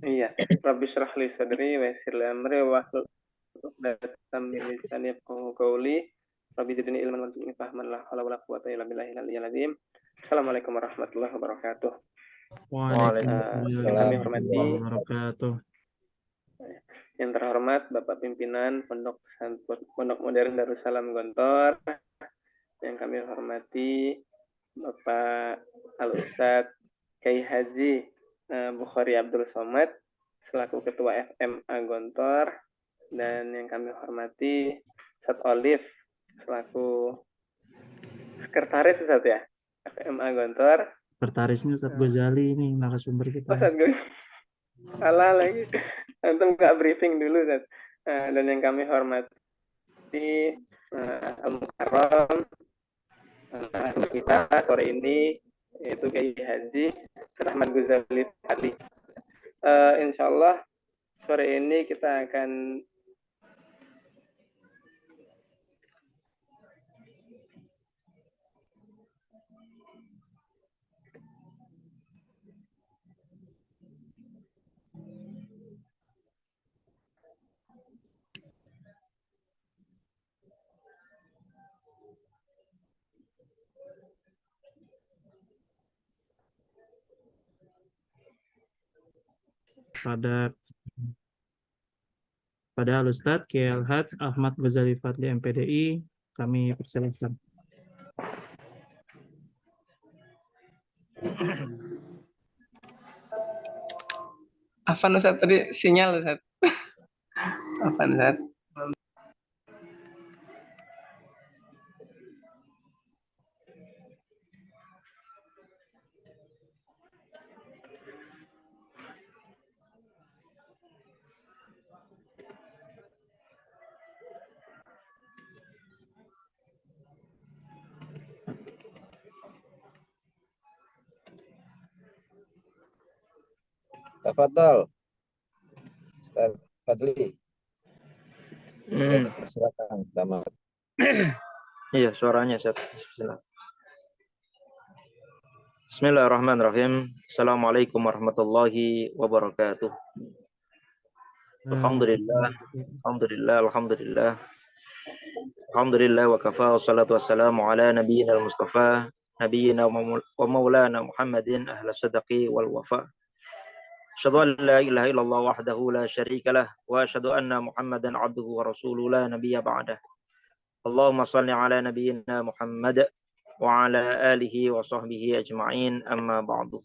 Iya, Rabbi shrah li sadri wa yassir li amri wahlul 'uqdatam min lisani yafqahu qawli. Rabbi zidni ilman warzuqni fahman la haula wala quwwata illa billahil aliyyil azim. Assalamualaikum warahmatullahi wabarakatuh. Waalaikumsalam Yang kami hormati, warahmatullahi wabarakatuh. yang terhormat Bapak Pimpinan Pondok Modern Darussalam Gontor, yang kami hormati Bapak Al Ustadz Kiai Haji Bukhari Abdul Somad selaku Ketua FMA Gontor, dan yang kami hormati Ustadz Olive selaku sekretaris Ustadz ya FMA Gontor. Sekretarisnya Ustadz Ghazali ini narasumber kita. Ustadz gue salah lagi, antum nggak briefing dulu Ustadz. Dan yang kami hormati Al-Mukarram kita sore ini yaitu Kiai Haji Rahmat Ghazali Ali. Insya Allah sore ini kita akan pada Al-Ustadz Kiai Al-Hadz Ahmad Ghazali Fadli MPDI, kami persilahkan. Afan Ustaz tadi sinyal Ustaz. Afan Ustaz. Tafadhol, Ustaz Fadli. Silakan sama. Iya, suaranya Ustaz. Bismillahirrahmanirrahim. Assalamualaikum warahmatullahi wabarakatuh. Alhamdulillah, alhamdulillah. Alhamdulillah wa kafa wassalatu wassalamu ala nabiyyina al-mustafa nabiyyina wa maulana Muhammadin ahla sadaqi wal wafa. Asyhadu an la ilaha illallah wahdahu la syarika lah wa asyhadu anna Muhammadan abduhu wa rasuluhu la nabiyya ba'dah. Allahumma shalli ala nabiyyina Muhammad wa ala alihi wa sahbihi ajma'in, amma ba'du.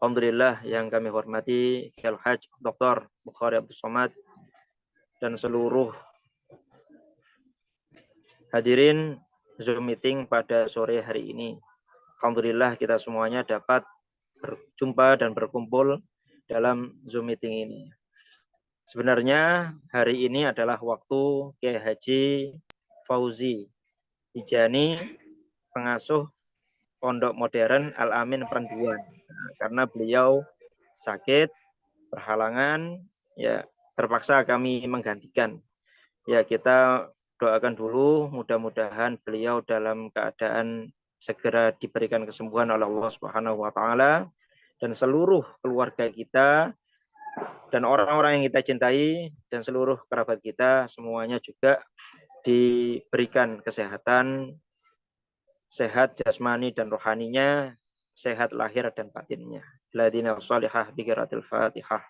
Alhamdulillah yang kami hormati Kiai Haji Dr. Bukhari Abdul Somad dan seluruh hadirin Zoom meeting pada sore hari ini. Alhamdulillah kita semuanya dapat berjumpa dan berkumpul dalam Zoom meeting ini. Sebenarnya hari ini adalah waktu Kiai Haji Fauzi Hijani, pengasuh Pondok Modern Al-Amin Perenduan. Karena beliau sakit, berhalangan, ya terpaksa kami menggantikan. Ya kita doakan dulu, mudah-mudahan beliau dalam keadaan segera diberikan kesembuhan oleh Allah Subhanahu wa taala, dan seluruh keluarga kita dan orang-orang yang kita cintai dan seluruh kerabat kita semuanya juga diberikan kesehatan, sehat jasmani dan rohaninya, sehat lahir dan batinnya. Ladina shalihah bi qiraatil Fatihah.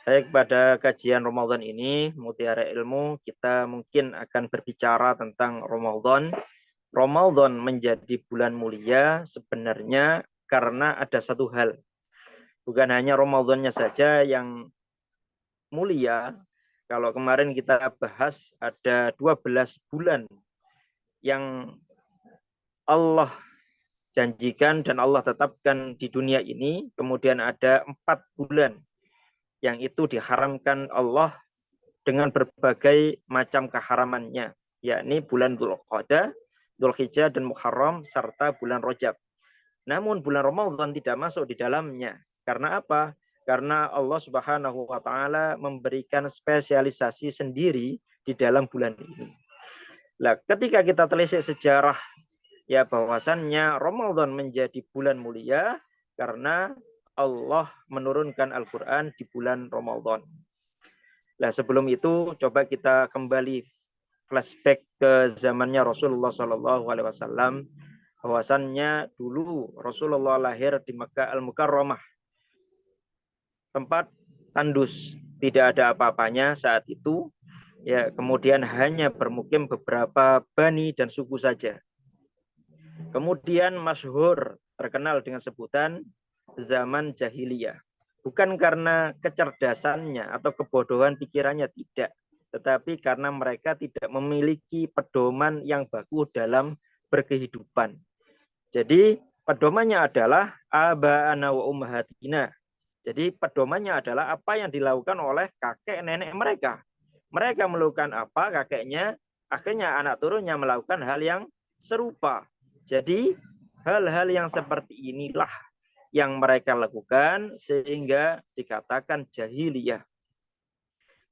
Baik, pada kajian Ramadan ini, Mutiara Ilmu, kita mungkin akan berbicara tentang Ramadan. Ramadan menjadi bulan mulia sebenarnya karena ada satu hal. Bukan hanya Ramadannya saja yang mulia. Kalau kemarin kita bahas ada 12 bulan yang Allah janjikan dan Allah tetapkan di dunia ini. Kemudian ada 4 bulan yang itu diharamkan Allah dengan berbagai macam keharamannya, yakni bulan Dzulqa'dah, Dzulhijjah dan Muharram serta bulan Rajab. Namun bulan Ramadan tidak masuk di dalamnya. Karena apa? Karena Allah Subhanahu wa taala memberikan spesialisasi sendiri di dalam bulan ini. Nah, ketika kita telisik sejarah ya bahwasannya Ramadan menjadi bulan mulia karena Allah menurunkan Al-Quran di bulan Ramadan. Nah, sebelum itu coba kita kembali flashback ke zamannya Rasulullah SAW, bahwasannya dulu Rasulullah lahir di Makkah Al-Mukarramah, tempat tandus, tidak ada apa-apanya saat itu. Ya, kemudian hanya bermukim beberapa bani dan suku saja. Kemudian masyhur terkenal dengan sebutan zaman jahiliyah. Bukan karena kecerdasannya atau kebodohan pikirannya, tidak. Tetapi karena mereka tidak memiliki pedoman yang baku dalam berkehidupan. Jadi pedomannya adalah aba'ana wa ummahatina. Jadi pedomannya adalah apa yang dilakukan oleh kakek nenek mereka. Mereka melakukan apa, kakeknya, akhirnya anak turunnya melakukan hal yang serupa. Jadi hal-hal yang seperti inilah yang mereka lakukan sehingga dikatakan jahiliyah.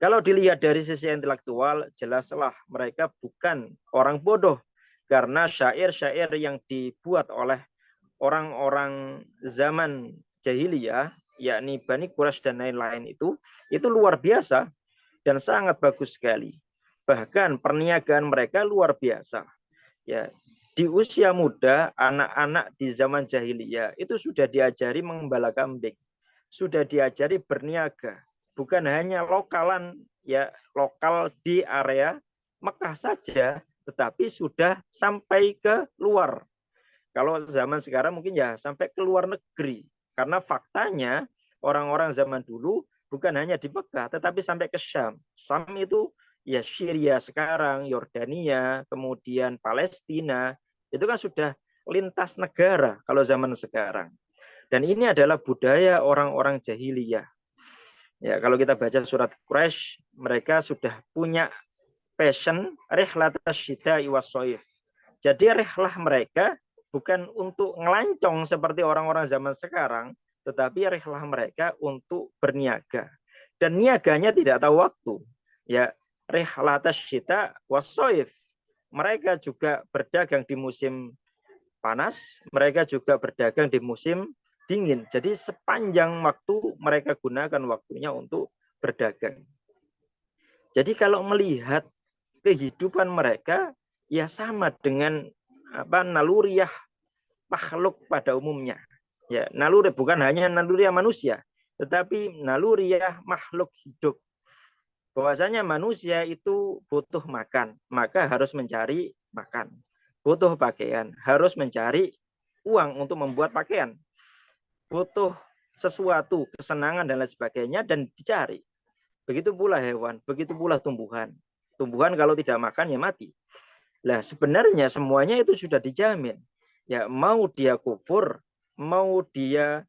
Kalau dilihat dari sisi intelektual, jelaslah mereka bukan orang bodoh. Karena syair-syair yang dibuat oleh orang-orang zaman jahiliyah, yakni Bani Quraisy dan lain-lain itu luar biasa dan sangat bagus sekali. Bahkan perniagaan mereka luar biasa. Ya, di usia muda, anak-anak di zaman jahiliyah itu sudah diajari mengembala kambing, sudah diajari berniaga, bukan hanya lokal di area Mekah saja, tetapi sudah sampai ke luar. Kalau zaman sekarang mungkin ya sampai ke luar negeri, karena faktanya orang-orang zaman dulu bukan hanya di Mekah, tetapi sampai ke Syam. Syam itu ya Syria sekarang, Yordania, kemudian Palestina, itu kan sudah lintas negara kalau zaman sekarang. Dan ini adalah budaya orang-orang jahiliyah. Ya, kalau kita baca surat Quraisy, mereka sudah punya passion rihlat asy-syita'i was-shaif. Jadi rihlah mereka bukan untuk ngelancong seperti orang-orang zaman sekarang, tetapi rihlah mereka untuk berniaga. Dan niaganya tidak tahu waktu. Ya, rihlat asy-syita' was-shaif. Mereka juga berdagang di musim panas, mereka juga berdagang di musim dingin. Jadi sepanjang waktu mereka gunakan waktunya untuk berdagang. Jadi kalau melihat kehidupan mereka ya sama dengan naluriah makhluk pada umumnya. Ya, naluri bukan hanya naluriah manusia, tetapi naluriah makhluk hidup. Bahwasanya manusia itu butuh makan, maka harus mencari makan. Butuh pakaian, harus mencari uang untuk membuat pakaian. Butuh sesuatu, kesenangan dan lain sebagainya, dan dicari. Begitu pula hewan, begitu pula tumbuhan. Tumbuhan kalau tidak makan ya mati. Nah, sebenarnya semuanya itu sudah dijamin. Ya, mau dia kufur, mau dia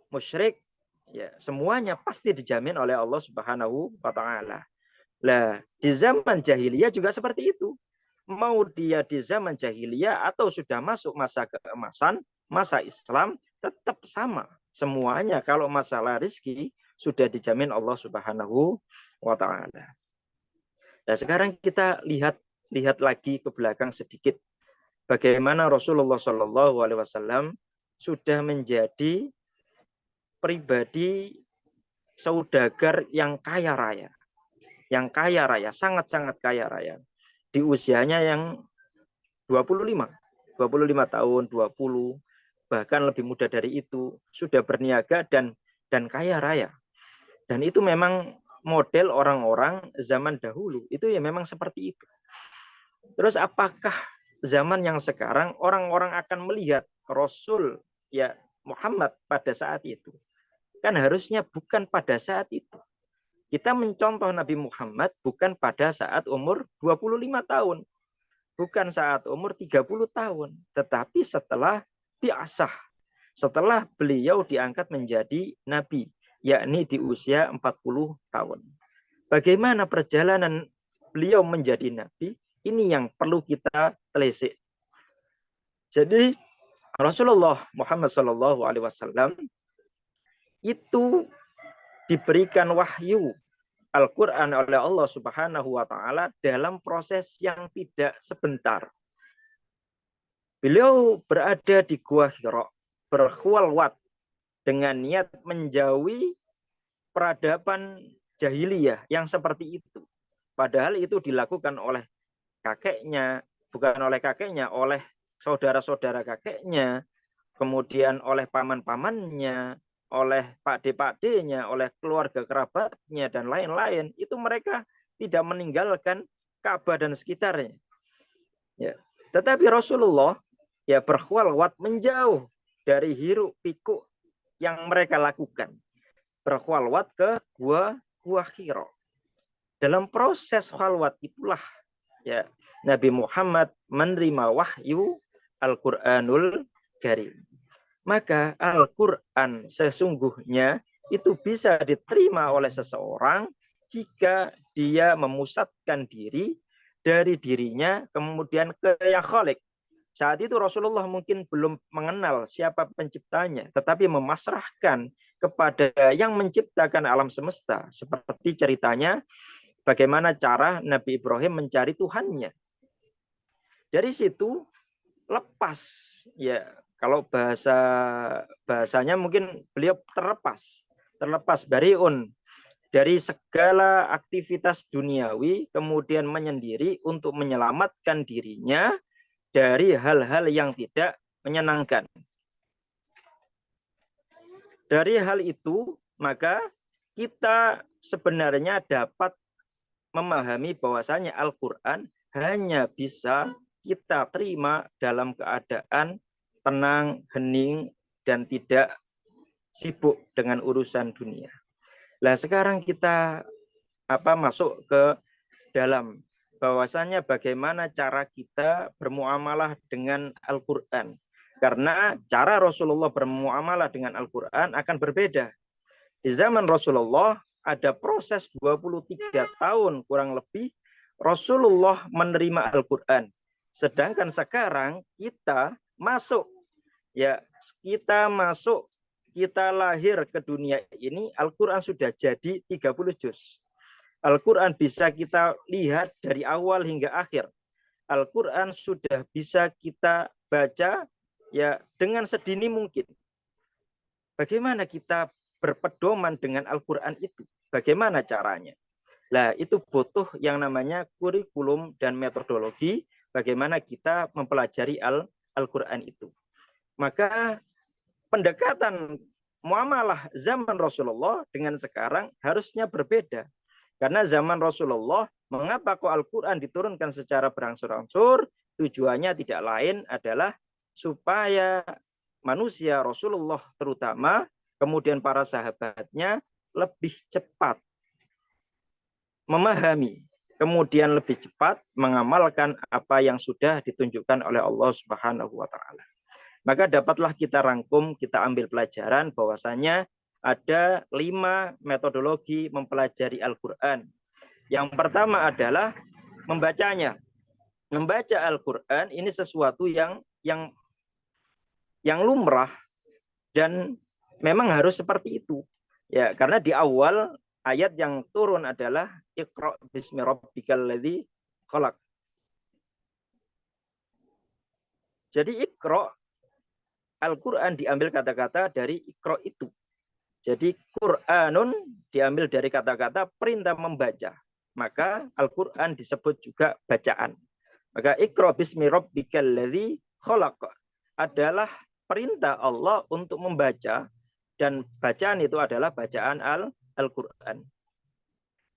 musyrik, ya semuanya pasti dijamin oleh Allah Subhanahu wa taala. Lah, di zaman jahiliyah juga seperti itu. Mau dia di zaman jahiliyah atau sudah masuk masa keemasan, masa Islam, tetap sama. Semuanya kalau masalah rezeki sudah dijamin Allah Subhanahu wa taala. Nah, sekarang kita lihat lagi ke belakang sedikit. Bagaimana Rasulullah SAW sudah menjadi pribadi saudagar yang kaya raya. Yang kaya raya, sangat-sangat kaya raya. Di usianya yang 25 tahun, 20, bahkan lebih muda dari itu, sudah berniaga dan kaya raya. Dan itu memang model orang-orang zaman dahulu, itu ya memang seperti itu. Terus apakah zaman yang sekarang orang-orang akan melihat Rasul ya Muhammad pada saat itu? Kan harusnya bukan pada saat itu. Kita mencontoh Nabi Muhammad bukan pada saat umur 25 tahun. Bukan saat umur 30 tahun. Tetapi setelah diasah. Setelah beliau diangkat menjadi Nabi. Yakni di usia 40 tahun. Bagaimana perjalanan beliau menjadi Nabi? Ini yang perlu kita telisik. Jadi Rasulullah Muhammad SAW itu diberikan wahyu Al-Quran oleh Allah Subhanahu wa Ta'ala dalam proses yang tidak sebentar. Beliau berada di Gua Hira, berkhulwat dengan niat menjauhi peradaban jahiliyah yang seperti itu. Padahal itu dilakukan oleh kakeknya, bukan oleh kakeknya, oleh saudara-saudara kakeknya, kemudian oleh paman-pamannya, oleh pakde-pakdenya, oleh keluarga kerabatnya, dan lain-lain. Itu mereka tidak meninggalkan Ka'bah dan sekitarnya. Ya. Tetapi Rasulullah ya berkhulwat menjauh dari hiruk pikuk yang mereka lakukan. Berkhulwat ke Gua Hira. Dalam proses khalwat itulah ya Nabi Muhammad menerima wahyu Al-Qur'anul Karim. Maka Al-Qur'an sesungguhnya itu bisa diterima oleh seseorang jika dia memusatkan diri dari dirinya kemudian ke Yang Khalik. Saat itu Rasulullah mungkin belum mengenal siapa penciptanya, tetapi memasrahkan kepada yang menciptakan alam semesta. Seperti ceritanya bagaimana cara Nabi Ibrahim mencari Tuhannya. Dari situ lepas, ya kalau bahasanya mungkin beliau terlepas bariun dari segala aktivitas duniawi, kemudian menyendiri untuk menyelamatkan dirinya dari hal-hal yang tidak menyenangkan. Dari hal itu, maka kita sebenarnya dapat memahami bahwasanya Al-Quran hanya bisa kita terima dalam keadaan tenang, hening, dan tidak sibuk dengan urusan dunia. Nah, sekarang kita masuk ke dalam bahwasanya bagaimana cara kita bermuamalah dengan Al-Quran. Karena cara Rasulullah bermuamalah dengan Al-Quran akan berbeda. Di zaman Rasulullah ada proses 23 tahun kurang lebih Rasulullah menerima Al-Quran. Sedangkan sekarang kita kita lahir ke dunia ini, Al-Quran sudah jadi 30 juz. Al-Quran bisa kita lihat dari awal hingga akhir. Al-Quran sudah bisa kita baca ya dengan sedini mungkin. Bagaimana kita berpedoman dengan Al-Quran itu? Bagaimana caranya? Nah, itu butuh yang namanya kurikulum dan metodologi bagaimana kita mempelajari Al-Quran itu. Maka pendekatan muamalah zaman Rasulullah dengan sekarang harusnya berbeda. Karena zaman Rasulullah, mengapa kok Al-Quran diturunkan secara berangsur-angsur? Tujuannya tidak lain adalah supaya manusia Rasulullah terutama, kemudian para sahabatnya lebih cepat memahami, kemudian lebih cepat mengamalkan apa yang sudah ditunjukkan oleh Allah Subhanahu wa Ta'ala. Maka dapatlah kita rangkum, kita ambil pelajaran bahwasanya ada 5 metodologi mempelajari Al-Quran. Yang pertama adalah membacanya. Membaca Al-Quran ini sesuatu yang lumrah dan memang harus seperti itu. Ya, karena di awal ayat yang turun adalah Iqra bismi rabbikal ladzi khalaq. Jadi Iqra, Al-Quran diambil kata-kata dari Iqra itu. Jadi Qur'anun diambil dari kata-kata perintah membaca. Maka Al-Quran disebut juga bacaan. Maka Iqra bismi rabbikal ladzi khalaq adalah perintah Allah untuk membaca, dan bacaan itu adalah bacaan Al-Quran.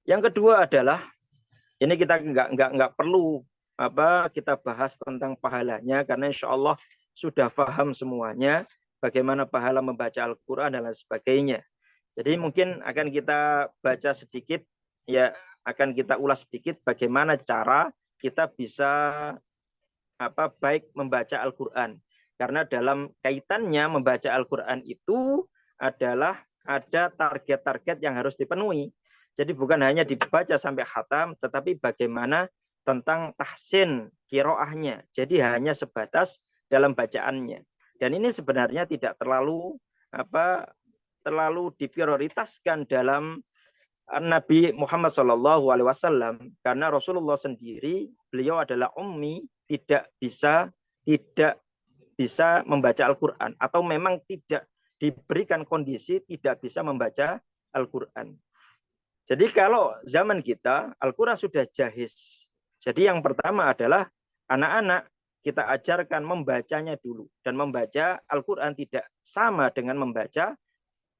Yang kedua adalah, ini kita nggak perlu kita bahas tentang pahalanya, karena insya Allah sudah paham semuanya bagaimana pahala membaca Al-Quran dan lain sebagainya. Jadi mungkin akan kita baca sedikit, ya akan kita ulas sedikit bagaimana cara kita bisa baik membaca Al-Quran. Karena dalam kaitannya membaca Al-Quran itu adalah ada target-target yang harus dipenuhi. Jadi bukan hanya dibaca sampai khatam, tetapi bagaimana tentang tahsin qiraahnya. Jadi hanya sebatas dalam bacaannya. Dan ini sebenarnya tidak terlalu diprioritaskan dalam Nabi Muhammad SAW, karena Rasulullah sendiri, beliau adalah ummi, tidak bisa membaca Al-Quran, atau memang tidak diberikan kondisi tidak bisa membaca Al-Quran. Jadi kalau zaman kita, Al-Quran sudah jahiz. Jadi yang pertama adalah anak-anak kita ajarkan membacanya dulu. Dan membaca Al-Quran tidak sama dengan membaca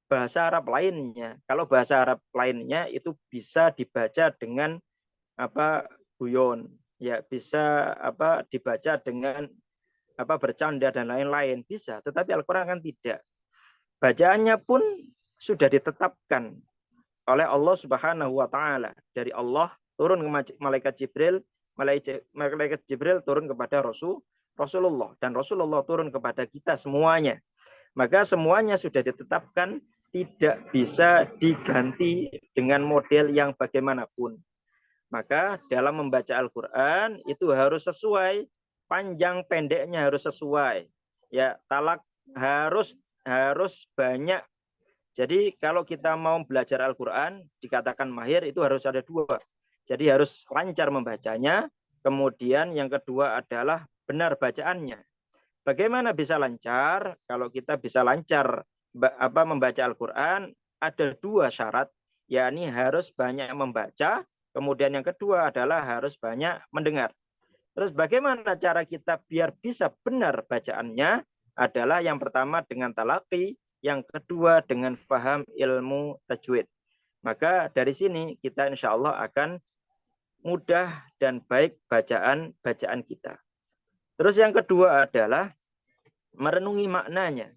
bahasa Arab lainnya. Kalau bahasa Arab lainnya itu bisa dibaca dengan guyon, ya bisa dibaca dengan bercanda dan lain-lain bisa. Tetapi Al-Quran kan tidak. Bacaannya pun sudah ditetapkan oleh Allah Subhanahu wa taala. Dari Allah turun ke malaikat Jibril, malaikat Jibril turun kepada Rasulullah, dan Rasulullah turun kepada kita semuanya. Maka semuanya sudah ditetapkan, tidak bisa diganti dengan model yang bagaimanapun. Maka dalam membaca Al-Quran itu harus sesuai, panjang pendeknya harus sesuai. Ya, talak harus banyak. Jadi kalau kita mau belajar Al-Quran, dikatakan mahir, itu harus ada 2. Jadi harus lancar membacanya, kemudian yang kedua adalah benar bacaannya. Bagaimana bisa lancar? Kalau kita bisa lancar membaca Al-Quran, ada 2 syarat, yakni harus banyak membaca, kemudian yang kedua adalah harus banyak mendengar. Terus bagaimana cara kita biar bisa benar bacaannya? Adalah yang pertama dengan talaqi, yang kedua dengan faham ilmu tajwid. Maka dari sini kita insya Allah akan mudah dan baik bacaan kita. Terus yang kedua adalah merenungi maknanya.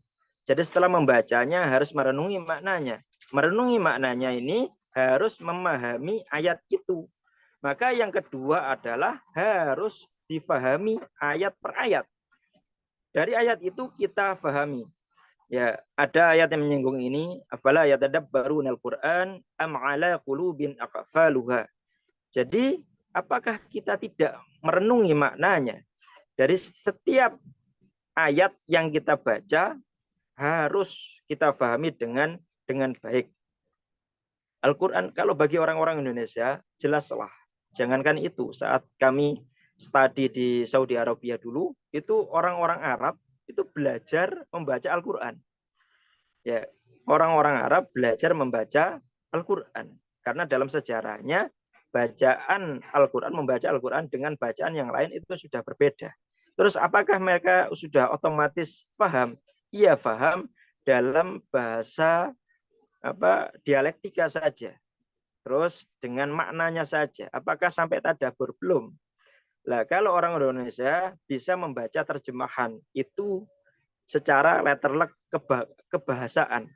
Jadi setelah membacanya harus merenungi maknanya. Merenungi maknanya ini harus memahami ayat itu. Maka yang kedua adalah harus difahami ayat per ayat. Dari ayat itu kita fahami. Ya, ada ayat yang menyinggung ini, afala yatadabbarunal Qur'an am ala qulubin aqfaluha. Jadi, apakah kita tidak merenungi maknanya? Dari setiap ayat yang kita baca harus kita pahami dengan baik. Al-Quran kalau bagi orang-orang Indonesia jelaslah. Jangankan itu, saat kami studi di Saudi Arabia dulu, itu orang-orang Arab itu belajar membaca Al-Quran. Ya, orang-orang Arab belajar membaca Al-Quran. Karena dalam sejarahnya bacaan Al-Quran, membaca Al-Quran dengan bacaan yang lain itu sudah berbeda. Terus apakah mereka sudah otomatis paham? Iya paham dalam bahasa dialektika saja. Terus dengan maknanya saja. Apakah sampai tadabbur? Belum. Lah kalau orang Indonesia bisa membaca terjemahan itu secara letterlek kebahasaan.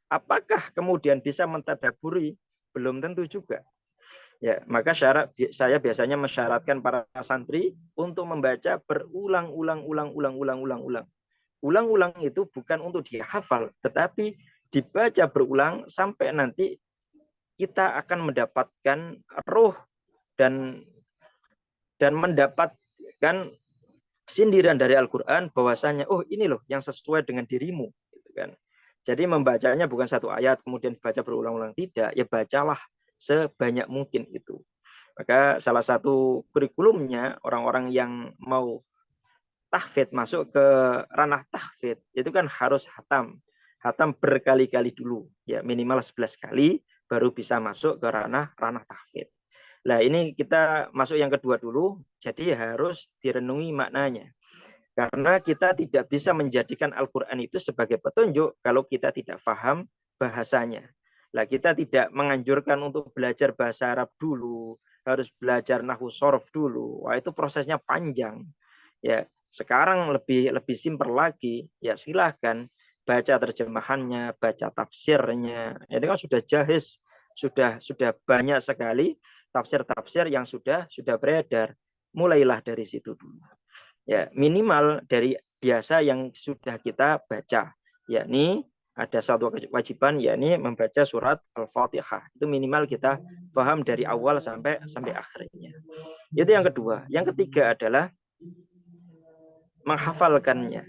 Apakah kemudian bisa mentadaburi? Belum tentu juga. Ya, maka saya biasanya mensyaratkan para santri untuk membaca berulang-ulang. Ulang-ulang itu bukan untuk dihafal, tetapi dibaca berulang sampai nanti kita akan mendapatkan roh dan mendapatkan sindiran dari Al-Quran bahwasanya oh ini loh yang sesuai dengan dirimu, gitu kan. Jadi membacanya bukan satu ayat kemudian dibaca berulang-ulang, tidak, ya bacalah sebanyak mungkin itu. Maka salah satu kurikulumnya orang-orang yang mau tahfidz, masuk ke ranah tahfidz, itu kan harus hatam berkali-kali dulu, ya minimal 11 kali baru bisa masuk ke ranah tahfidz. Nah ini kita masuk yang kedua dulu, jadi harus direnungi maknanya. Karena kita tidak bisa menjadikan Al-Quran itu sebagai petunjuk kalau kita tidak paham bahasanya. Lah kita tidak menganjurkan untuk belajar bahasa Arab dulu, harus belajar nahwu shorf dulu. Wah itu prosesnya panjang. Ya, sekarang lebih simpel lagi. Ya silahkan baca terjemahannya, baca tafsirnya. Itu kan sudah jahiz, sudah banyak sekali tafsir yang sudah beredar. Mulailah dari situ dulu. Ya, minimal dari biasa yang sudah kita baca, yakni ada satu kewajiban, yakni membaca surat Al-Fatihah. Itu minimal kita paham dari awal sampai akhirnya. Itu yang kedua. Yang ketiga adalah menghafalkannya.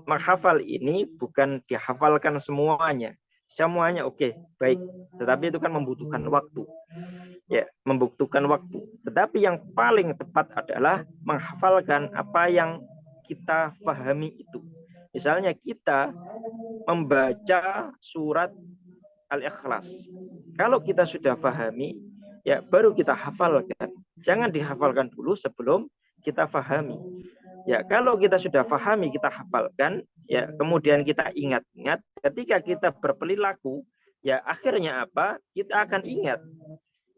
Menghafal ini bukan dihafalkan semuanya. semuanya oke, baik. Tetapi itu kan membutuhkan waktu. Ya, membutuhkan waktu. Tetapi yang paling tepat adalah menghafalkan apa yang kita fahami itu. Misalnya kita membaca surat Al-Ikhlas. Kalau kita sudah fahami, ya baru kita hafalkan. Jangan dihafalkan dulu sebelum kita fahami. Ya, kalau kita sudah fahami, kita hafalkan, ya kemudian kita ingat-ingat, ketika kita berperilaku, ya akhirnya apa? Kita akan ingat.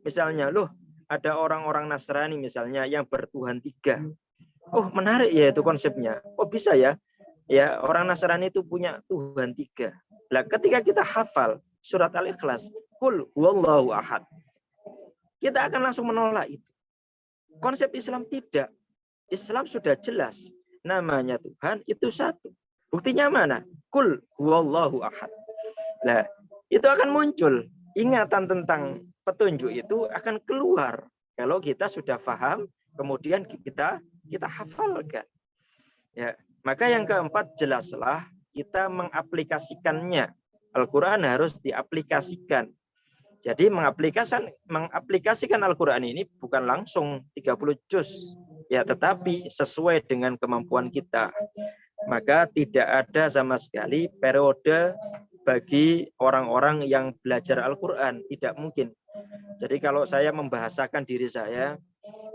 Misalnya, loh, ada orang-orang Nasrani misalnya yang bertuhan 3. Oh, menarik ya itu konsepnya. Oh, bisa ya? Ya, orang Nasrani itu punya Tuhan 3. Nah, ketika kita hafal surat Al-Ikhlas, Qul huwallahu ahad, kita akan langsung menolak itu. Konsep Islam tidak. Islam sudah jelas. Namanya Tuhan itu satu. Buktinya mana? Qul huwallahu ahad. Nah, itu akan muncul. Ingatan tentang petunjuk itu akan keluar kalau kita sudah paham, kemudian kita hafalkan. Ya, maka yang keempat, jelaslah kita mengaplikasikannya. Al-Quran harus diaplikasikan. Jadi mengaplikasikan Al-Quran ini bukan langsung 30 juz, ya, tetapi sesuai dengan kemampuan kita. Maka tidak ada sama sekali periode bagi orang-orang yang belajar Al-Quran, tidak mungkin. Jadi kalau saya membahasakan diri saya,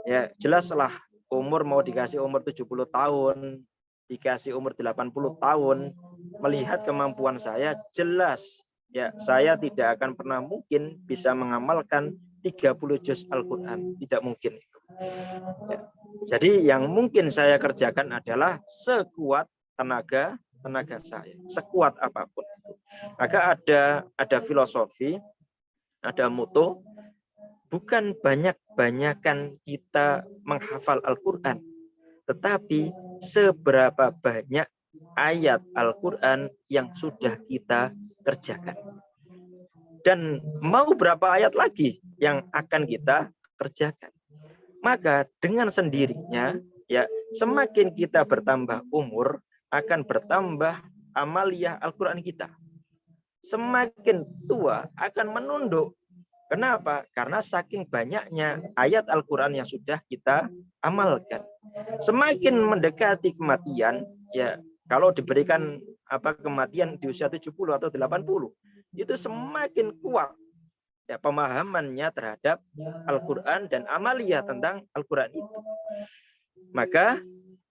ya jelaslah umur mau dikasih umur 70 tahun, dikasih umur 80 tahun, melihat kemampuan saya, jelas ya saya tidak akan pernah mungkin bisa mengamalkan 30 juz Al-Quran, tidak mungkin. Ya. Jadi yang mungkin saya kerjakan adalah sekuat tenaga saya, sekuat apapun. Maka ada filosofi, ada moto, bukan banyak-banyakan kita menghafal Al-Quran, tetapi seberapa banyak ayat Al-Quran yang sudah kita kerjakan. Dan mau berapa ayat lagi yang akan kita kerjakan. Maka dengan sendirinya, ya semakin kita bertambah umur, akan bertambah amaliyah Al-Quran kita. Semakin tua akan menunduk. Kenapa? Karena saking banyaknya ayat Al-Quran yang sudah kita amalkan. Semakin mendekati kematian, ya kalau diberikan kematian di usia 70 atau 80, itu semakin kuat ya pemahamannya terhadap Al-Quran dan amaliyah tentang Al-Quran itu. Maka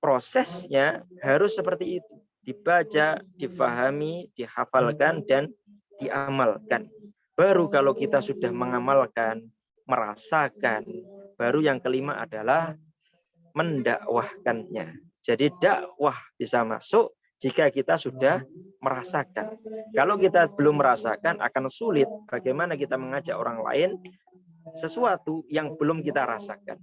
prosesnya harus seperti itu. Dibaca, difahami, dihafalkan, dan diamalkan. Baru kalau kita sudah mengamalkan, merasakan, baru yang kelima adalah mendakwahkannya. Jadi dakwah bisa masuk jika kita sudah merasakan. Kalau kita belum merasakan, akan sulit bagaimana kita mengajak orang lain sesuatu yang belum kita rasakan.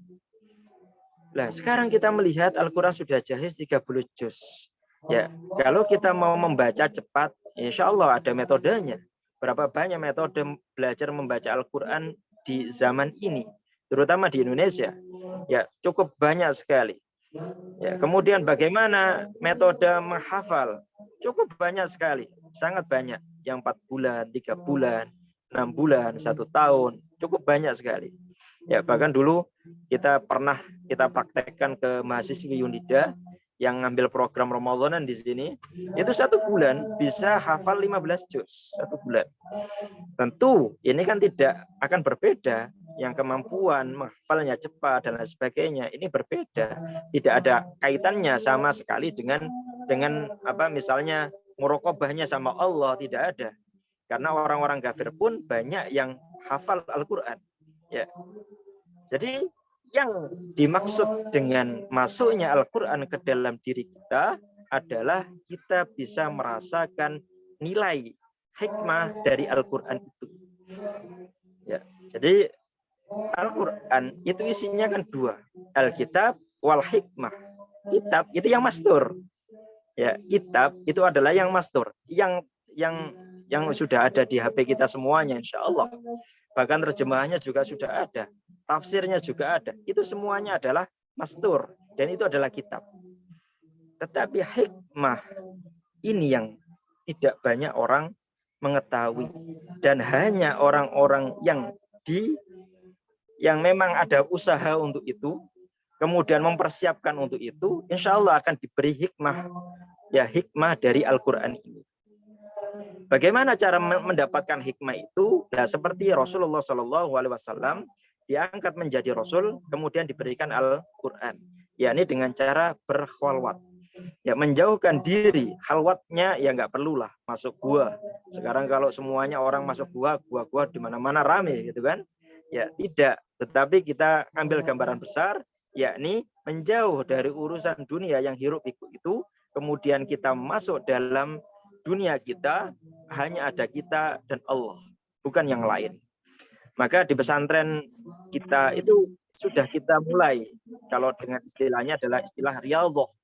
Nah, sekarang kita melihat Al-Quran sudah jahis 30 juz. Ya, kalau kita mau membaca cepat, insya Allah ada metodenya. Berapa banyak metode belajar membaca Al-Quran di zaman ini, terutama di Indonesia. Ya, cukup banyak sekali. Ya, kemudian bagaimana metode menghafal? Cukup banyak sekali, sangat banyak. Yang 4 bulan, 3 bulan, 6 bulan, 1 tahun, cukup banyak sekali. Ya, bahkan dulu kita praktekkan ke mahasiswi Unida yang ngambil program Ramadanan di sini, itu 1 bulan bisa hafal 15 juz 1 bulan. Tentu ini kan tidak akan berbeda, yang kemampuan menghafalnya cepat dan lain sebagainya ini berbeda, tidak ada kaitannya sama sekali dengan misalnya muraqabahnya sama Allah, tidak ada. Karena orang-orang kafir pun banyak yang hafal Al-Quran. Ya. Jadi yang dimaksud dengan masuknya Al-Quran ke dalam diri kita adalah kita bisa merasakan nilai hikmah dari Al-Quran itu. Ya, jadi Al-Quran itu isinya kan 2, Alkitab wal hikmah. Kitab itu yang mastur. Ya, kitab itu adalah yang mastur, yang sudah ada di HP kita semuanya, insya Allah. Bahkan terjemahannya juga sudah ada, tafsirnya juga ada. Itu semuanya adalah mastur dan itu adalah kitab. Tetapi hikmah ini yang tidak banyak orang mengetahui, dan hanya orang-orang yang memang ada usaha untuk itu, kemudian mempersiapkan untuk itu, insya Allah akan diberi hikmah, ya hikmah dari Al-Quran ini. Bagaimana cara mendapatkan hikmah itu? Nah, seperti Rasulullah SAW diangkat menjadi Rasul, kemudian diberikan Al-Quran, yakni dengan cara berkhalwat. Ya, menjauhkan diri, khalwatnya ya nggak perlulah masuk gua. Sekarang kalau semuanya orang masuk gua di mana-mana rame gitu kan? Ya tidak. Tetapi kita ambil gambaran besar, yakni menjauh dari urusan dunia yang hiruk pikuk itu, kemudian kita masuk dalam dunia kita, hanya ada kita dan Allah, bukan yang lain. Maka di pesantren kita itu sudah kita mulai, kalau dengan istilahnya adalah istilah riyadhah.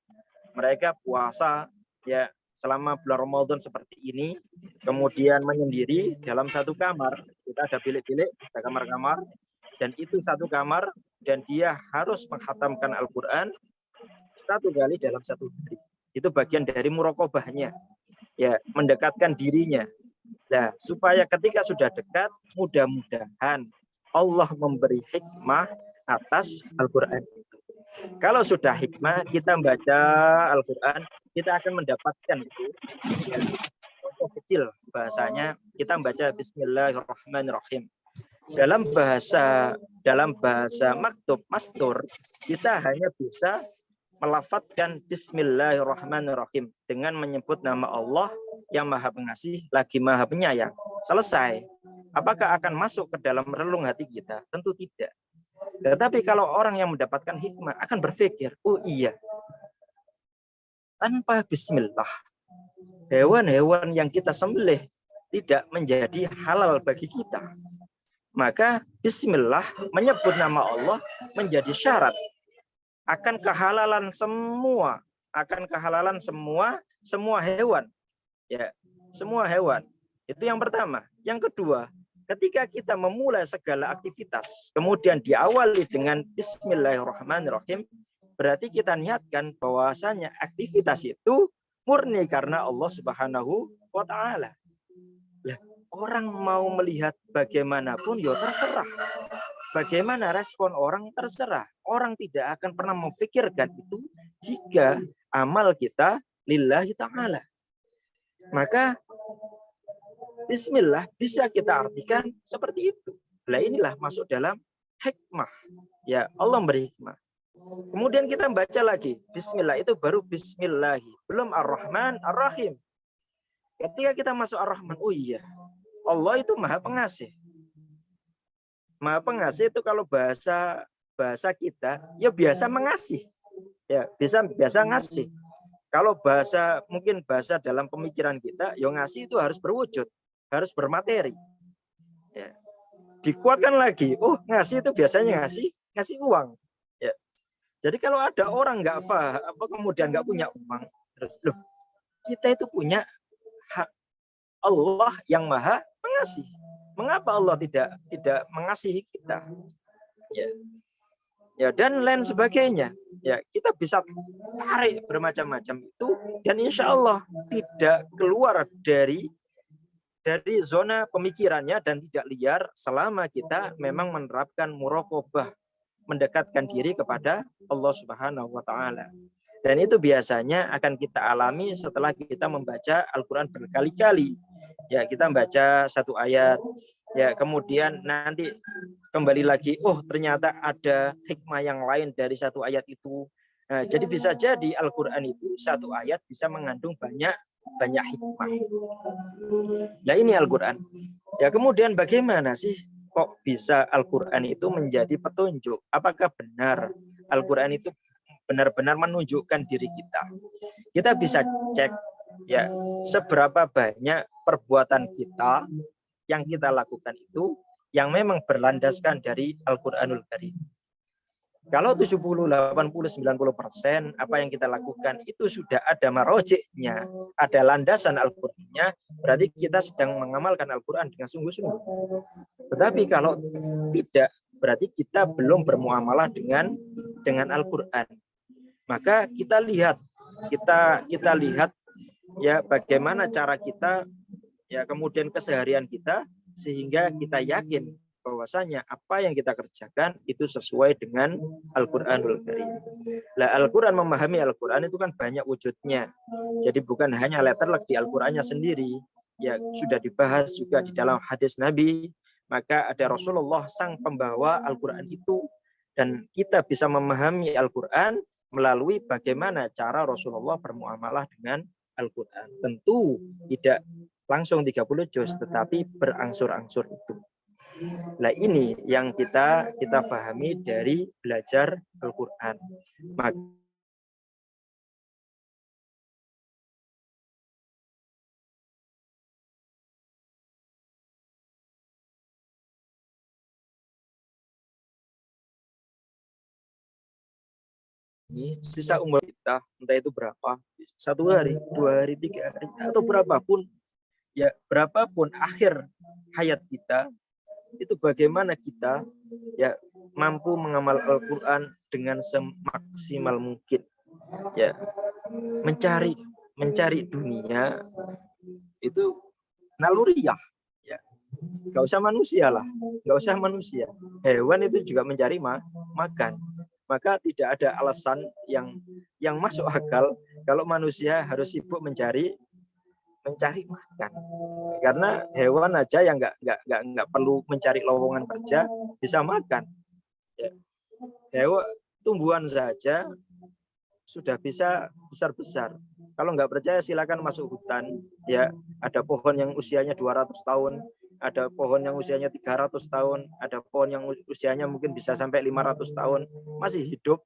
Mereka puasa ya selama bulan Ramadan seperti ini, kemudian menyendiri dalam satu kamar. Kita ada bilik-bilik, ada kamar-kamar, dan itu satu kamar, dan dia harus menghatamkan Al-Quran 1 kali dalam 1 hari. Itu bagian dari muraqabahnya, ya mendekatkan dirinya. Nah, supaya ketika sudah dekat, mudah-mudahan Allah memberi hikmah atas Al-Quran. Kalau sudah hikmah, kita membaca Al-Quran, kita akan mendapatkan itu. Ya, contoh kecil bahasanya, kita membaca Bismillahirrahmanirrahim. Dalam bahasa maktub, mastur, kita hanya bisa melafadzkan Bismillahirrahmanirrahim dengan menyebut nama Allah yang Maha Pengasih lagi Maha Penyayang. Selesai. Apakah akan masuk ke dalam relung hati kita? Tentu tidak. Tetapi kalau orang yang mendapatkan hikmah akan berpikir, oh iya, tanpa bismillah, hewan-hewan yang kita sembelih tidak menjadi halal bagi kita. Maka bismillah, menyebut nama Allah menjadi syarat akan kehalalan semua hewan. Ya, semua hewan. Itu yang pertama. Yang kedua, ketika kita memulai segala aktivitas, kemudian diawali dengan Bismillahirrahmanirrahim, berarti kita niatkan bahwasanya aktivitas itu murni karena Allah Subhanahu wa Ta'ala. Orang mau melihat bagaimanapun, ya terserah. Bagaimana respon orang terserah. Orang tidak akan pernah memfikirkan itu jika amal kita lillahi ta'ala. Maka bismillah bisa kita artikan seperti itu. Nah, inilah masuk dalam hikmah. Ya, Allah beri hikmah. Kemudian kita baca lagi. Bismillah itu baru bismillahi. Belum ar-Rahman, ar-Rahim. Ketika kita masuk ar-Rahman, oh iya. Allah itu Maha Pengasih. Maha Pengasih itu kalau bahasa kita, ya biasa mengasihi. Ya, biasa ngasih. Kalau mungkin bahasa dalam pemikiran kita, ya ngasih itu harus berwujud. Harus bermateri. Ya. Dikuatkan lagi, oh ngasih itu biasanya ngasih uang. Ya. Jadi kalau ada orang nggak paham, kemudian nggak punya uang, terus loh, kita itu punya hak Allah yang Maha Pengasih. Mengapa Allah tidak mengasihi kita? Ya. Ya, dan lain sebagainya. Ya, kita bisa tarik bermacam-macam itu, dan insya Allah tidak keluar dari zona pemikirannya dan tidak liar selama kita memang menerapkan muraqabah, mendekatkan diri kepada Allah Subhanahu wa Ta'ala. Dan itu biasanya akan kita alami setelah kita membaca Al-Quran berkali-kali. Ya, kita membaca 1 ayat, ya kemudian nanti kembali lagi, oh ternyata ada hikmah yang lain dari 1 ayat itu. Nah, jadi bisa jadi Al-Quran itu 1 ayat bisa mengandung banyak hikmah. Nah, ini Al-Quran. Ya, kemudian bagaimana sih kok bisa Al-Quran itu menjadi petunjuk? Apakah benar Al-Quran itu benar-benar menunjukkan diri kita? Kita bisa cek ya seberapa banyak perbuatan kita yang kita lakukan itu yang memang berlandaskan dari Al-Quranul Karim. Kalau 70, 80, 90% apa yang kita lakukan itu sudah ada marojiknya, ada landasan Al-Qur'annya, berarti kita sedang mengamalkan Al-Qur'an dengan sungguh-sungguh. Tetapi kalau tidak, berarti kita belum bermuamalah dengan Al-Qur'an. Maka kita lihat ya bagaimana cara kita ya kemudian keseharian kita, sehingga kita yakin bahwasanya apa yang kita kerjakan itu sesuai dengan Al-Qur'anul Karim. Lah Al-Qur'an, memahami Al-Qur'an itu kan banyak wujudnya. Jadi bukan hanya letterlek di Al-Qur'annya sendiri, ya sudah dibahas juga di dalam hadis Nabi. Maka ada Rasulullah sang pembawa Al-Qur'an itu, dan kita bisa memahami Al-Qur'an melalui bagaimana cara Rasulullah bermuamalah dengan Al-Qur'an. Tentu tidak langsung 30 juz, tetapi berangsur-angsur itu. Nah ini yang kita pahami dari belajar Al-Qur'an. Ini sisa umur kita, entah itu berapa, 1 hari, 2 hari, 3 hari, atau berapapun, ya berapapun akhir hayat kita, itu bagaimana kita ya mampu mengamal Al-Qur'an dengan semaksimal mungkin, ya mencari dunia itu naluriah, ya nggak usah manusia lah, nggak usah manusia, hewan itu juga mencari makan. Maka tidak ada alasan yang masuk akal kalau manusia harus sibuk mencari makan. Karena hewan aja yang nggak perlu mencari lowongan kerja bisa makan. Ya. Hewan, tumbuhan saja sudah bisa besar-besar. Kalau nggak percaya silakan masuk hutan. Ya, ada pohon yang usianya 200 tahun. Ada pohon yang usianya 300 tahun, ada pohon yang usianya mungkin bisa sampai 500 tahun, masih hidup.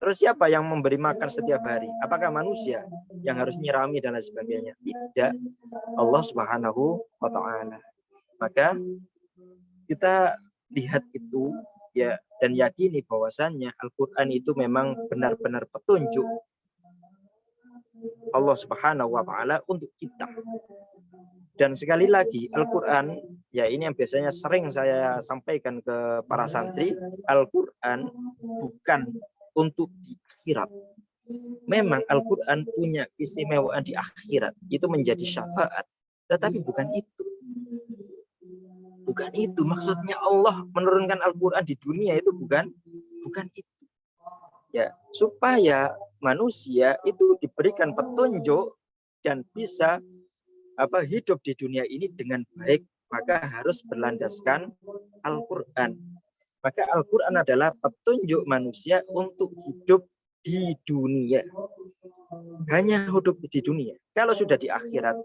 Terus siapa yang memberi makan setiap hari? Apakah manusia yang harus nyirami dan lain sebagainya? Tidak, Allah Subhanahu wa Ta'ala. Maka kita lihat itu ya, dan yakini bahwasannya Al-Qur'an itu memang benar-benar petunjuk Allah Subhanahu wa Ta'ala untuk kita. Dan sekali lagi Al-Qur'an, ya ini yang biasanya sering saya sampaikan ke para santri, Al-Qur'an bukan untuk di akhirat. Memang Al-Qur'an punya keistimewaan di akhirat, itu menjadi syafaat, tetapi bukan itu. Bukan itu maksudnya Allah menurunkan Al-Qur'an di dunia, itu bukan itu. Ya, supaya manusia itu diberikan petunjuk dan bisa hidup di dunia ini dengan baik, maka harus berlandaskan Al-Qur'an. Maka Al-Qur'an adalah petunjuk manusia untuk hidup di dunia. Hanya hidup di dunia. Kalau sudah di akhirat,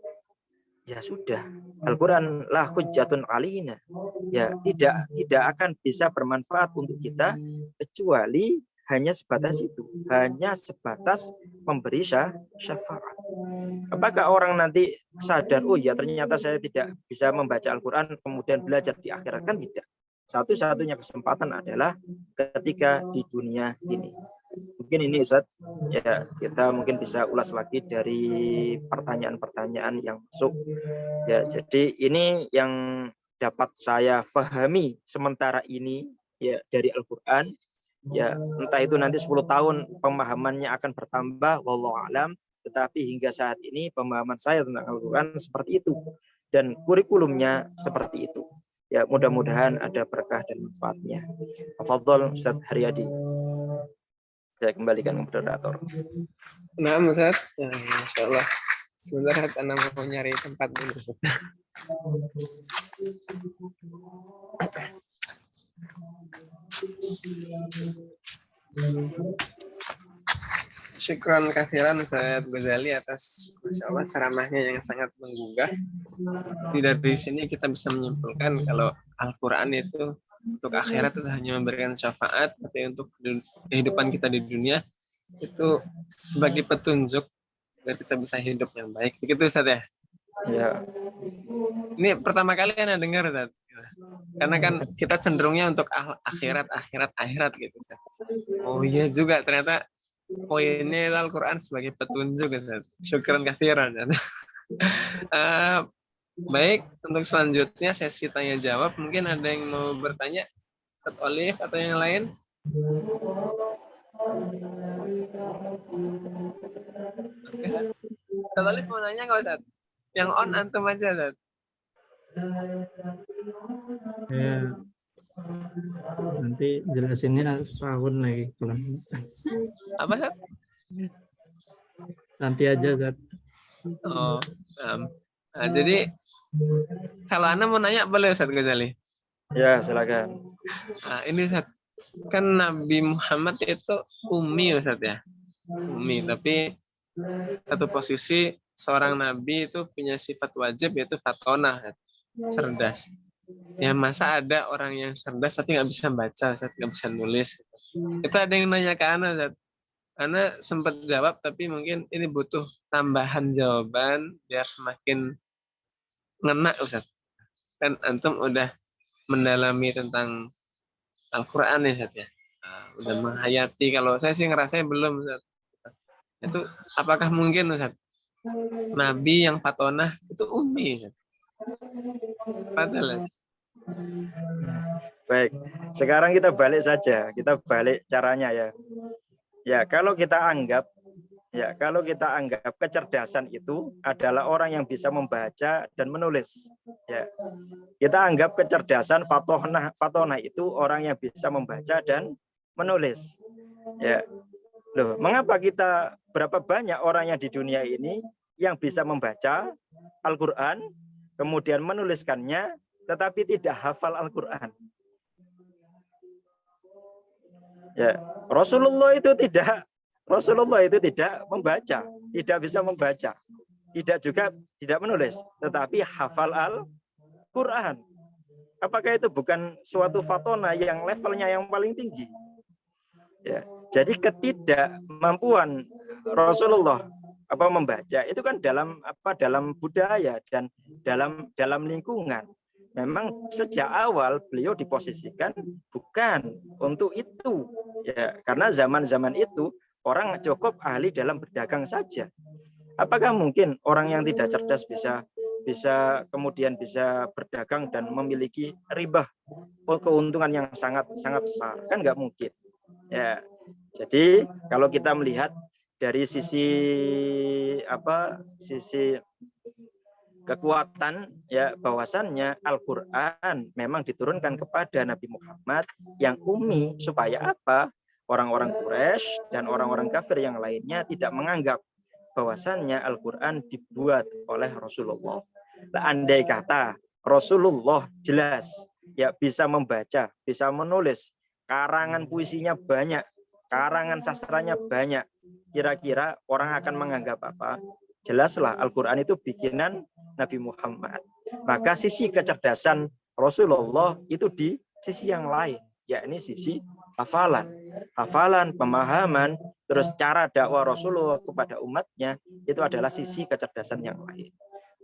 ya sudah. Al-Qur'an la hujjatun alina. Ya, tidak akan bisa bermanfaat untuk kita kecuali hanya sebatas itu, hanya sebatas memberi syafaat. Apakah orang nanti sadar, oh ya ternyata saya tidak bisa membaca Al-Qur'an kemudian belajar di akhirat? Kan tidak. Satu-satunya kesempatan adalah ketika di dunia ini. Mungkin ini Ustaz, ya kita mungkin bisa ulas lagi dari pertanyaan-pertanyaan yang masuk. Ya, jadi ini yang dapat saya pahami sementara ini ya dari Al-Qur'an. Ya, entah itu nanti 10 tahun pemahamannya akan bertambah, wallahu alam, tetapi hingga saat ini pemahaman saya tentang Al-Qur'an seperti itu dan kurikulumnya seperti itu. Ya, mudah-mudahan ada berkah dan manfaatnya. Tafadhol Ustaz Haryadi. Saya kembalikan ke moderator. Nah, Ustaz. Ya, Masya Allah. Sebentar, Anda mau nyari tempat dulu. Syukran katsiran Ustaz Ghazali atas Masya Allah ceramahnya yang sangat menggugah. Dari sini kita bisa menyimpulkan kalau Al-Quran itu untuk akhirat itu hanya memberikan syafaat, tapi untuk kehidupan kita di dunia itu sebagai petunjuk agar kita bisa hidup yang baik. Begitu Ustaz ya? Ya. Ini pertama kali Anda dengar Ustaz. Karena kan kita cenderungnya untuk akhirat gitu Ustaz. Oh iya juga ternyata poinnya Al-Quran sebagai petunjuk Ustaz. Syukran katsiran. Baik, untuk selanjutnya sesi tanya jawab. Mungkin ada yang mau bertanya, Ustaz Olive atau yang lain? Ustaz Olive mau nanya nggak Ustaz? Yang on antum aja, Ustaz. Ya, nanti jelasinnya setahun lagi. Apa, Ustaz? Nanti aja, Zat. Oh, nah, jadi kalau Anda mau nanya boleh, Ustaz Ghazali. Ya, silakan. Nah, ini Ustaz, kan Nabi Muhammad itu ummi, Ustaz ya. Ummi, tapi satu posisi seorang nabi itu punya sifat wajib yaitu fatonah, cerdas. Ya masa ada orang yang cerdas tapi nggak bisa baca, Ustaz, nggak bisa nulis. Itu ada yang nanya ke Ana, Ustaz. Ana sempat jawab tapi mungkin ini butuh tambahan jawaban biar semakin ngena, Ustaz. Kan antum udah mendalami tentang Al-Quran ya, Ustaz ya. Nah, udah menghayati. Kalau saya sih ngerasanya belum, Ustaz. Itu apakah mungkin, Ustaz, Nabi yang fatonah itu ummi, Ustaz? Padahal. Baik, sekarang kita balik saja. Kita balik caranya ya. Ya, kalau kita anggap kecerdasan itu adalah orang yang bisa membaca dan menulis. Ya, kita anggap kecerdasan fatonah itu orang yang bisa membaca dan menulis. Ya, loh, mengapa berapa banyak orang yang di dunia ini yang bisa membaca Al-Quran, kemudian menuliskannya, tetapi tidak hafal Al-Quran? Ya, Rasulullah itu tidak membaca, tidak bisa membaca, tidak menulis, tetapi hafal Al-Quran. Apakah itu bukan suatu fatonah yang levelnya yang paling tinggi? Ya, jadi ketidakmampuan Rasulullah membaca itu kan dalam budaya dan dalam lingkungan. Memang sejak awal beliau diposisikan bukan untuk itu, ya, karena zaman itu orang cukup ahli dalam berdagang saja. Apakah mungkin orang yang tidak cerdas bisa kemudian bisa berdagang dan memiliki ribah keuntungan yang sangat besar? Kan nggak mungkin. Ya, jadi kalau kita melihat dari sisi kekuatan, ya, bahwasannya Al-Quran memang diturunkan kepada Nabi Muhammad yang ummi, supaya apa? Orang-orang Quraisy dan orang-orang kafir yang lainnya tidak menganggap bahwasannya Al-Quran dibuat oleh Rasulullah. Nah, andai kata Rasulullah jelas ya bisa membaca, bisa menulis, karangan puisinya banyak, karangan sastranya banyak, kira-kira orang akan menganggap apa? Jelaslah Al-Quran itu bikinan Nabi Muhammad. Maka sisi kecerdasan Rasulullah itu di sisi yang lain, yakni sisi hafalan, pemahaman, terus cara dakwah Rasulullah kepada umatnya, itu adalah sisi kecerdasan yang lain.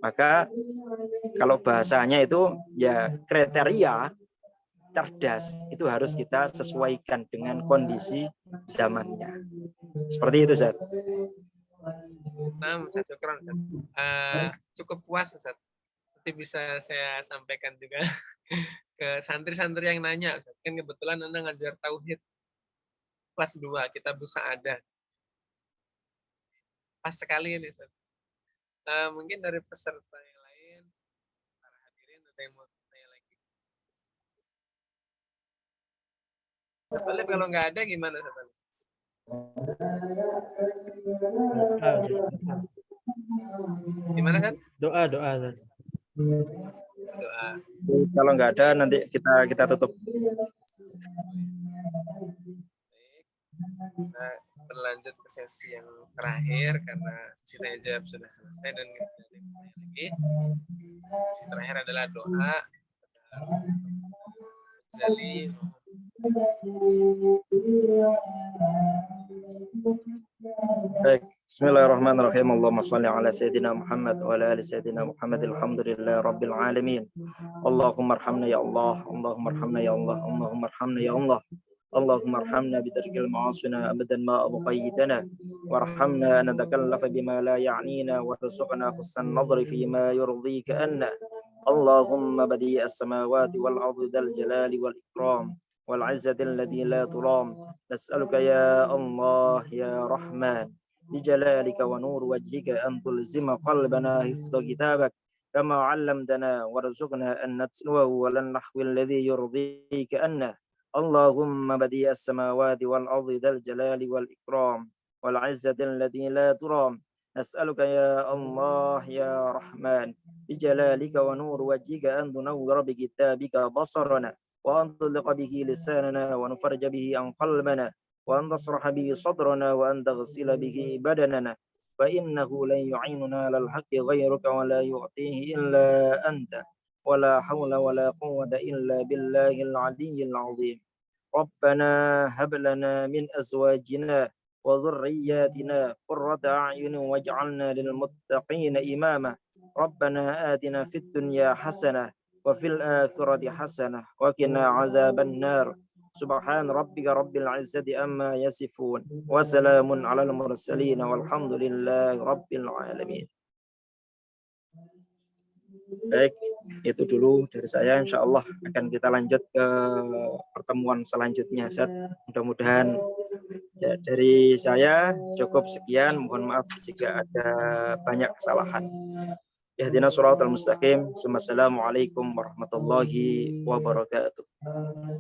Maka kalau bahasanya itu ya kriteria cerdas itu harus kita sesuaikan dengan kondisi zamannya. Seperti itu, Ustaz. Nah, Ustaz, syukran, Ustaz. Cukup puas, Ustaz. Nanti bisa saya sampaikan juga ke santri-santri yang nanya, Ustaz. Kan kebetulan Anda ngajar tauhid kelas 2, kita bisa ada. Pas sekali ini, Ustaz. Mungkin dari peserta yang lain, para hadirin, ada yang mau tanya lagi? Boleh, kalau nggak ada gimana, Ustaz? Gimana, kan? Doa. Kalau nggak ada nanti kita tutup. Kita berlanjut ke sesi yang terakhir karena sesi tanya jawab sudah selesai dan kita ada yang tanya lagi. Sesi terakhir adalah doa. Ghazali. Baik, bismillahirrahmanirrahim. Allahumma shalli ala sayyidina Muhammad wa ala ali sayyidina Muhammad. Alhamdulillah rabbil alamin. Allahumma arhamna ya Allah, Allahumma arhamna ya Allah, Allahumma arhamna ya Allah. Allahumma arhamna bitarkil ma'asina abadan ma abqaitana warhamna an natakallafa bima la ya'nina warzuqna husnan nadri fi ma yurdika anna. Allahumma badi'as samawati wal ardi dzal jalali wal ikram wal 'izzati alladhi la turam. Nas'aluka ya Allah ya Rahman بجلالك ونور وجهك أن تلزم قلبنا حفظ كتابك كما علمتنا وارزقنا أن نتلوه على النحو الذي يرضيك أنه. اللهم بديع السماوات والأرض ذا الجلال والإكرام والعزة التي لا ترام، نسألك يا الله يا رحمن بجلالك ونور وجهك أن تنور بكتابك بصرنا، وأن تطلق به لساننا، ونفرج به عن قلبنا، وأن تصرح به صدرنا، وأن تغسل به بدننا، فإنه لن يعيننا على الحق غيرك ولا يعطيه إلا أنت، ولا حول ولا قوة إلا بالله العلي العظيم. ربنا هب لنا من أزواجنا وذرياتنا قرة أعين واجعلنا للمتقين إماما. ربنا آتنا في الدنيا حسنة وفي الآخرة حسنة وقنا عذاب النار. سبحان ربك رب العزة أما يصفون وسلام على المرسلين والحمد لله رب العالمين. Baik, itu dulu dari saya. Insya Allah akan kita lanjut ke pertemuan selanjutnya, Ustaz. Mudah-mudahan ya, dari saya cukup sekian. Mohon maaf jika ada banyak kesalahan. Ihdinas shiratal mustaqim. Assalamualaikum warahmatullahi wabarakatuh.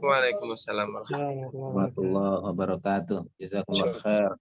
Waalaikumsalam. Warahmatullahi wabarakatuh. Jazakumullah khair.